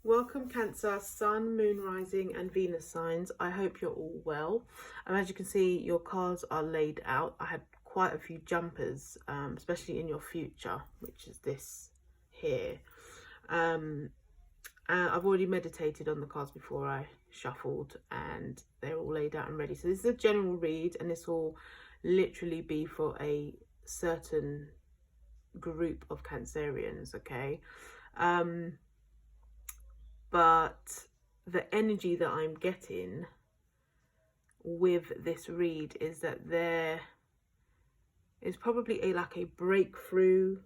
Welcome Cancer, Sun, Moon, Rising and Venus signs. I hope you're all well. As you can see, your cards are laid out. I had quite a few jumpers, especially in your future, which is this here. I've already meditated on the cards before I shuffled and they're all laid out and ready. So this is a general read and this will literally be for a certain group of Cancerians, okay? But the energy that I'm getting with this read is that there is probably like a breakthrough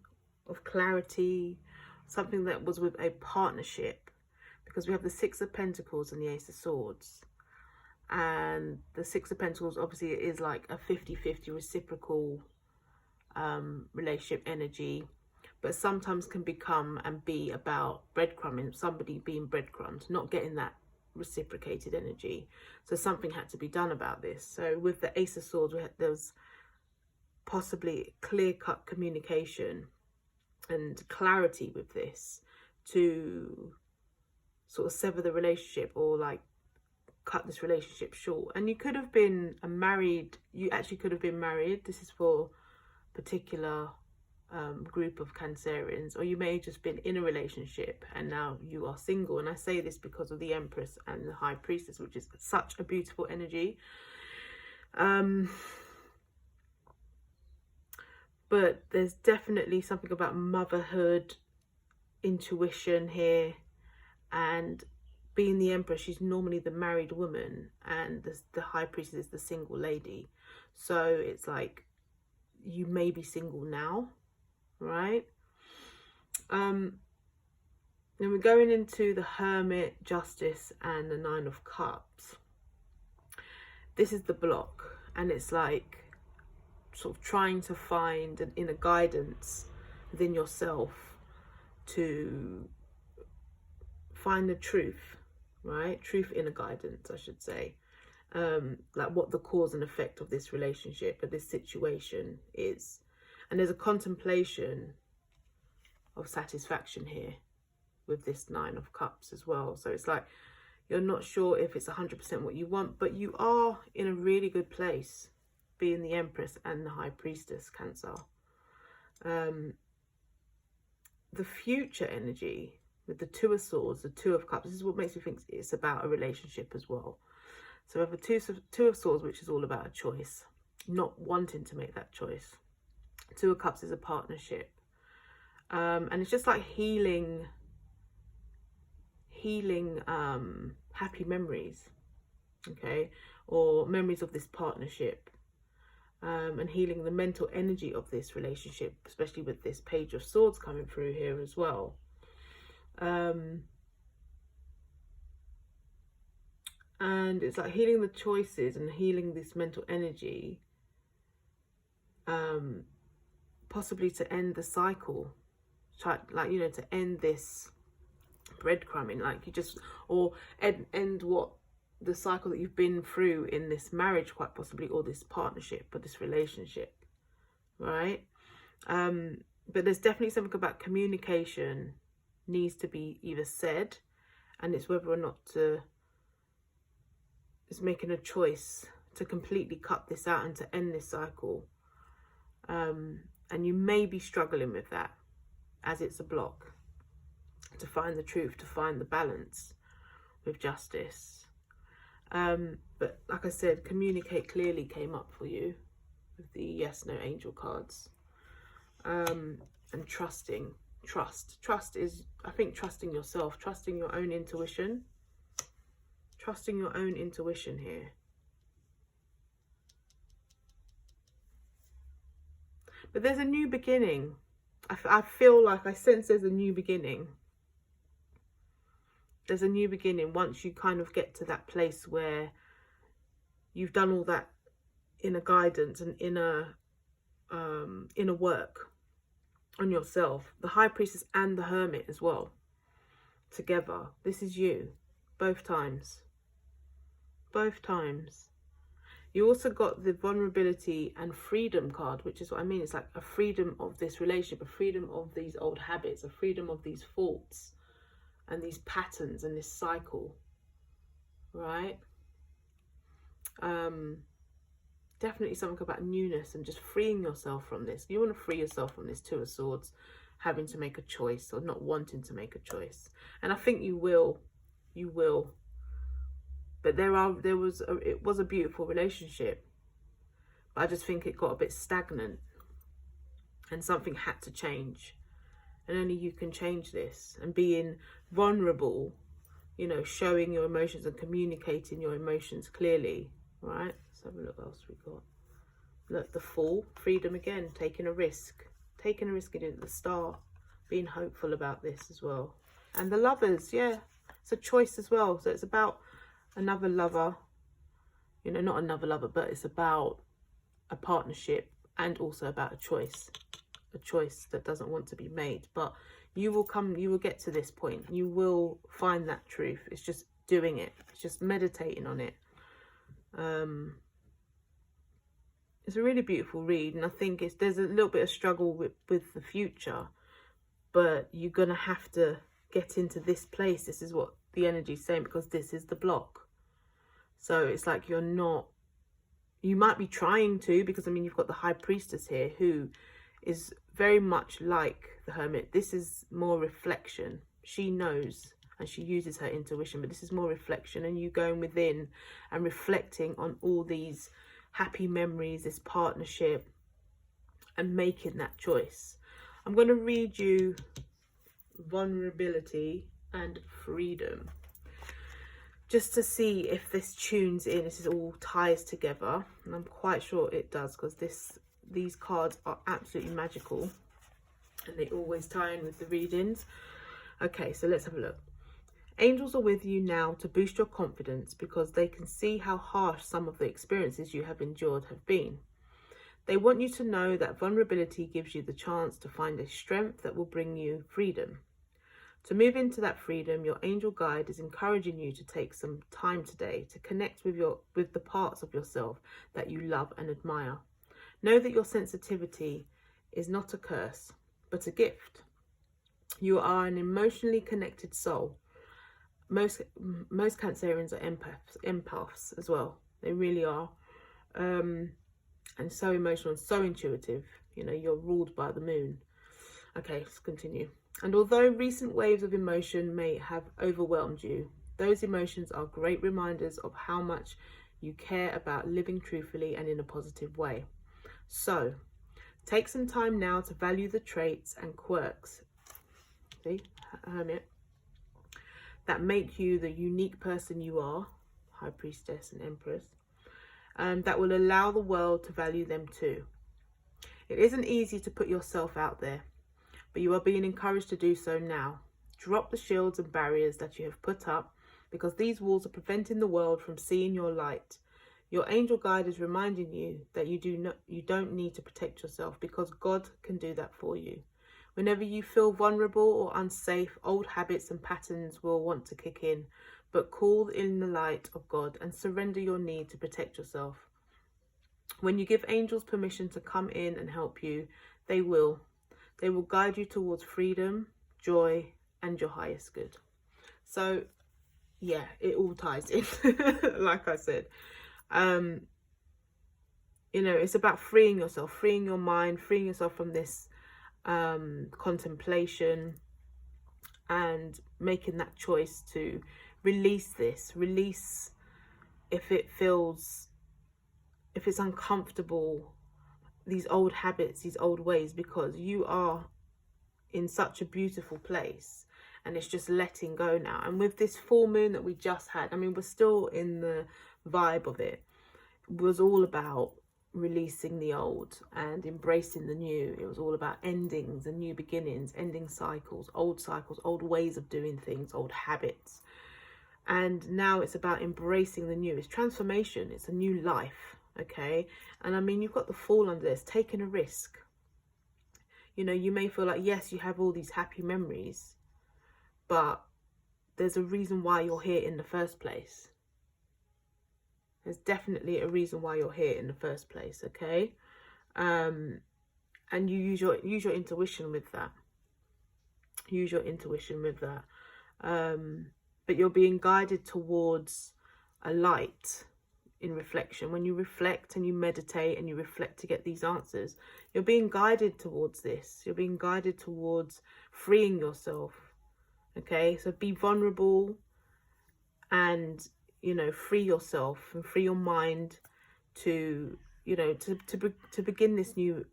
of clarity, something that was with a partnership, because we have the Six of Pentacles and the Ace of Swords. And the Six of Pentacles obviously is like a 50-50 reciprocal relationship energy, but sometimes can become and be about breadcrumbing, somebody being breadcrumbed, not getting that reciprocated energy. So something had to be done about this. So with the Ace of Swords, there was possibly clear-cut communication and clarity with this to sort of sever the relationship or like cut this relationship short. And you could have been you actually could have been married. This is for particular group of Cancerians, or you may have just been in a relationship and now you are single. And I say this because of the Empress and the High Priestess, which is such a beautiful energy. But there's definitely something about motherhood, intuition here, and being the Empress, she's normally the married woman and the High Priestess is the single lady. So it's like you may be single now, right? Then we're going into the Hermit, Justice and the Nine of Cups. This is the block, and it's like sort of trying to find an inner guidance within yourself to find the truth, right? Truth, inner guidance, I should say. Like what the cause and effect of this relationship or this situation is. And there's a contemplation of satisfaction here with this Nine of Cups as well. So it's like you're not sure if it's 100% what you want, but you are in a really good place, being the Empress and the High Priestess, Cancer. The future energy with the Two of Swords, the Two of Cups, this is what makes me think it's about a relationship as well. So we have a Two of Swords, which is all about a choice, not wanting to make that choice. Two of Cups is a partnership. And it's just like healing happy memories, okay? Or memories of this partnership. And healing the mental energy of this relationship, especially with this Page of Swords coming through here as well. And it's like healing the choices and healing this mental energy, possibly to end the cycle, like, you know, to end this breadcrumbing, like you just, or end what the cycle that you've been through in this marriage, quite possibly, or this partnership or this relationship, right? But there's definitely something about communication needs to be either said, and it's whether or not it's making a choice to completely cut this out and to end this cycle. And you may be struggling with that, as it's a block, to find the truth, to find the balance with Justice. But like I said, communicate clearly came up for you with the Yes, No Angel cards. And trusting. Trust is, I think, trusting yourself, trusting your own intuition. Trusting your own intuition here. But there's a new beginning. I feel like I sense there's a new beginning. There's a new beginning once you kind of get to that place where you've done all that inner guidance and inner work on yourself. The High Priestess and the Hermit as well, together. This is you, both times. Both times. You also got the vulnerability and freedom card, which is what I mean. It's like a freedom of this relationship, a freedom of these old habits, a freedom of these thoughts, and these patterns and this cycle, right? Definitely something about newness and just freeing yourself from this. You want to free yourself from this Two of Swords, having to make a choice or not wanting to make a choice. And I think you will. But it was a beautiful relationship. But I just think it got a bit stagnant and something had to change. And only you can change this. And being vulnerable, you know, showing your emotions and communicating your emotions clearly, right? Let's have a look what else we got. Look, the Fool, freedom again, taking a risk. Taking a risk at the start, being hopeful about this as well. And the Lovers, yeah, it's a choice as well. So it's about another lover, you know, not another lover, but it's about a partnership and also about a choice that doesn't want to be made. But you will get to this point. You will find that truth. It's just doing it. It's just meditating on it. It's a really beautiful read, and I think there's a little bit of struggle with the future, but you're gonna have to get into this place. This is what the energy is saying, because this is the block. So it's like you might be trying to, because I mean you've got the High Priestess here, who is very much like the Hermit. This is more reflection. She knows and she uses her intuition, but this is more reflection, and you going within and reflecting on all these happy memories, this partnership, and making that choice. I'm going to read you vulnerability and freedom, just to see if this tunes in. This is all ties together, and I'm quite sure it does, because these cards are absolutely magical and they always tie in with the readings. Okay, so let's have a look. Angels are with you now to boost your confidence, because they can see how harsh some of the experiences you have endured have been. They want you to know that vulnerability gives you the chance to find a strength that will bring you freedom. To move into that freedom, your angel guide is encouraging you to take some time today to connect with the parts of yourself that you love and admire. Know that your sensitivity is not a curse, but a gift. You are an emotionally connected soul. Most Cancerians are empaths as well. They really are. And so emotional and so intuitive. You know, you're ruled by the moon. Okay, let's continue. And although recent waves of emotion may have overwhelmed you, those emotions are great reminders of how much you care about living truthfully and in a positive way. So, take some time now to value the traits and quirks, see, Hermit, that make you the unique person you are, High Priestess and Empress, that will allow the world to value them too. It isn't easy to put yourself out there, but you are being encouraged to do so now. Drop the shields and barriers that you have put up, because these walls are preventing the world from seeing your light. Your angel guide is reminding you that you don't need to protect yourself, because God can do that for you. Whenever you feel vulnerable or unsafe, old habits and patterns will want to kick in, but call in the light of God and surrender your need to protect yourself. When you give angels permission to come in and help you, they will. They will guide you towards freedom, joy, and your highest good. So, yeah, it all ties in, like I said. You know, it's about freeing yourself, freeing your mind, freeing yourself from this contemplation, and making that choice to release if it's uncomfortable, these old habits, these old ways, because you are in such a beautiful place, and it's just letting go now. And with this full moon that we just had, I mean, we're still in the vibe of it. It was all about releasing the old and embracing the new. It was all about endings and new beginnings, ending cycles, old ways of doing things, old habits. And now it's about embracing the new. It's transformation. It's a new life. Okay. And I mean, you've got the Fool under this, taking a risk. You know, you may feel like, yes, you have all these happy memories, but there's a reason why you're here in the first place. There's definitely a reason why you're here in the first place, okay? And you use your intuition with that. Use your intuition with that. but you're being guided towards a light in reflection. When you reflect and you meditate and you reflect to get these answers, you're being guided towards this. You're being guided towards freeing yourself. Okay, so be vulnerable and, you know, free yourself and free your mind to, you know, to begin this new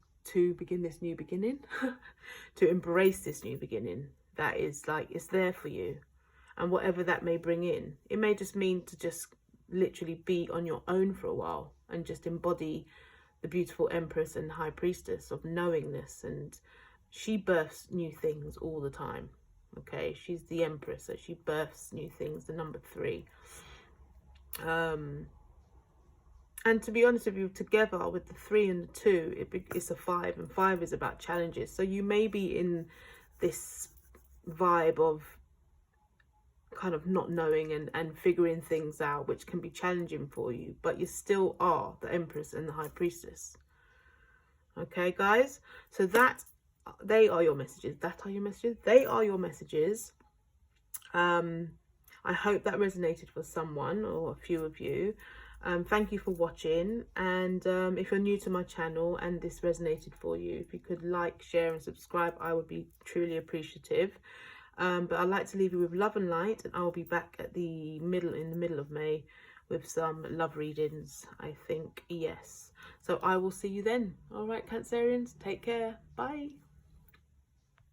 beginning, to embrace this new beginning that is like, it's there for you. And whatever that may bring in, it may just mean to just literally be on your own for a while and just embody the beautiful Empress and High Priestess of knowingness. And she births new things all the time. Okay, she's the Empress, so she births new things, the number 3. And to be honest with you, together with the 3 and the 2, it's a 5, and 5 is about challenges. So you may be in this vibe of kind of not knowing and figuring things out, which can be challenging for you, but you still are the Empress and the High Priestess. Okay, guys, so they are your messages. They are your messages. I hope that resonated for someone or a few of you. Thank you for watching, and if you're new to my channel and this resonated for you, if you could like, share and subscribe, I would be truly appreciative. But I'd like to leave you with love and light, and I'll be back in the middle of May with some love readings, I think. Yes, so I will see you then. All right, Cancerians, take care. Bye.